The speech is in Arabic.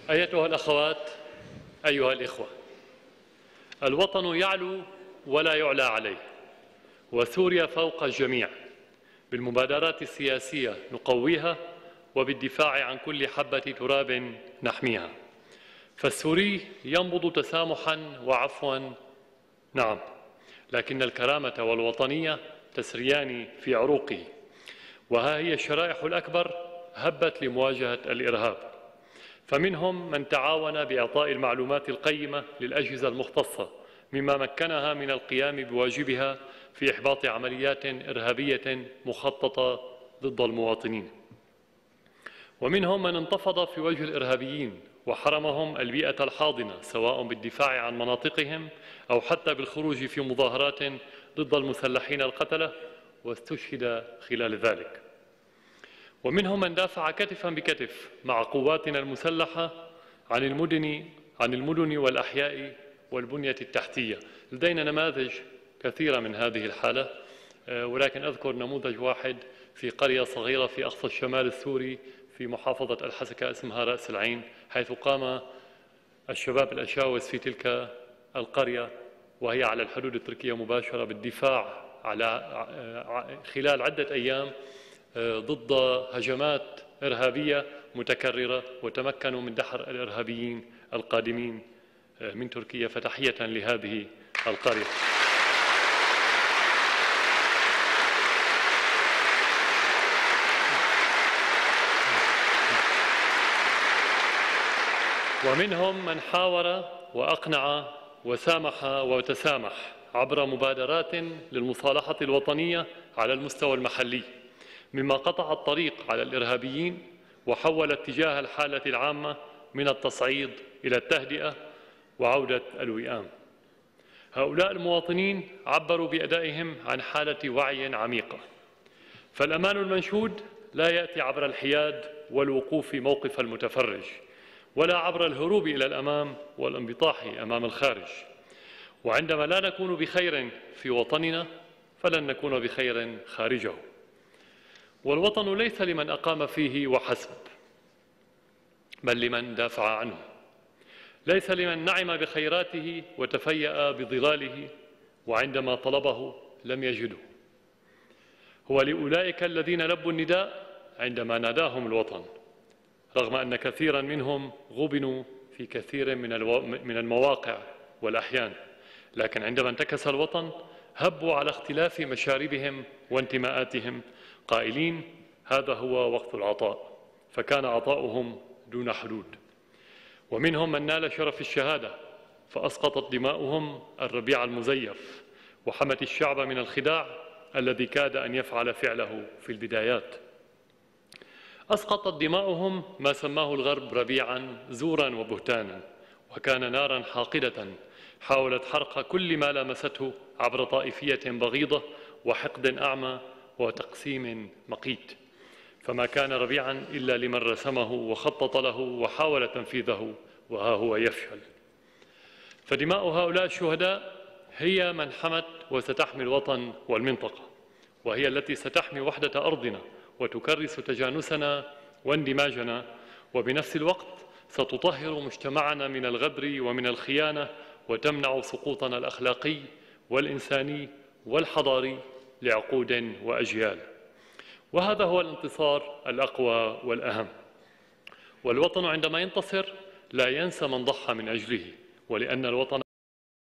أيتها الأخوات، أيها الإخوة، الوطن يعلو ولا يعلى عليه، وسوريا فوق الجميع. بالمبادرات السياسية نقويها، وبالدفاع عن كل حبة تراب نحميها. فالسوري ينبض تسامحا وعفوا، نعم، لكن الكرامة والوطنية تسريان في عروقه. وها هي الشرائح الأكبر هبت لمواجهة الإرهاب، فمنهم من تعاون بإعطاء المعلومات القيمة للأجهزة المختصة، مما مكنها من القيام بواجبها في إحباط عمليات إرهابية مخططة ضد المواطنين. ومنهم من انتفض في وجه الإرهابيين وحرمهم البيئة الحاضنة، سواء بالدفاع عن مناطقهم أو حتى بالخروج في مظاهرات ضد المسلحين القتلة، واستشهد خلال ذلك. ومنهم من دافع كتفا بكتف مع قواتنا المسلحة عن المدن والأحياء والبنية التحتية. لدينا نماذج كثيرة من هذه الحالة، ولكن أذكر نموذج واحد في قرية صغيرة في أقصى الشمال السوري في محافظة الحسكة اسمها رأس العين، حيث قام الشباب الأشاوس في تلك القرية وهي على الحدود التركية مباشرة بالدفاع خلال عدة أيام ضد هجمات إرهابية متكررة، وتمكنوا من دحر الإرهابيين القادمين من تركيا، فتحية لهذه القرية. ومنهم من حاور وأقنع وسامح وتسامح عبر مبادرات للمصالحة الوطنية على المستوى المحلي، مما قطع الطريق على الإرهابيين وحول اتجاه الحالة العامة من التصعيد إلى التهدئة وعودة الوئام. هؤلاء المواطنين عبروا بأدائهم عن حالة وعي عميقة، فالأمان المنشود لا يأتي عبر الحياد والوقوف موقف المتفرج، ولا عبر الهروب إلى الأمام والانبطاح أمام الخارج. وعندما لا نكون بخير في وطننا فلن نكون بخير خارجه. والوطن ليس لمن أقام فيه وحسب، بل لمن دافع عنه. ليس لمن نعم بخيراته وتفيأ بظلاله وعندما طلبه لم يجده. هو لأولئك الذين لبوا النداء عندما ناداهم الوطن، رغم أن كثيرا منهم غبنوا في كثير من المواقع والأحيان، لكن عندما انتكس الوطن هبوا على اختلاف مشاربهم وانتماءاتهم قائلين: هذا هو وقت العطاء، فكان عطاؤهم دون حدود. ومنهم من نال شرف الشهادة فأسقطت دماؤهم الربيع المزيف، وحمت الشعب من الخداع الذي كاد أن يفعل فعله في البدايات. أسقطت دماؤهم ما سماه الغرب ربيعاً زوراً وبهتاناً، وكان ناراً حاقدة حاولت حرق كل ما لامسته عبر طائفية بغيضة وحقد أعمى وتقسيم مقيت. فما كان ربيعاً إلا لمن رسمه وخطط له وحاول تنفيذه، وها هو يفشل. فدماء هؤلاء الشهداء هي من حمت وستحمي الوطن والمنطقة، وهي التي ستحمي وحدة أرضنا وتكرس تجانسنا واندماجنا، وبنفس الوقت ستطهر مجتمعنا من الغدر ومن الخيانة، وتمنع سقوطنا الأخلاقي والإنساني والحضاري لعقود وأجيال. وهذا هو الانتصار الأقوى والأهم. والوطن عندما ينتصر لا ينسى من ضحى من أجله، ولأن الوطن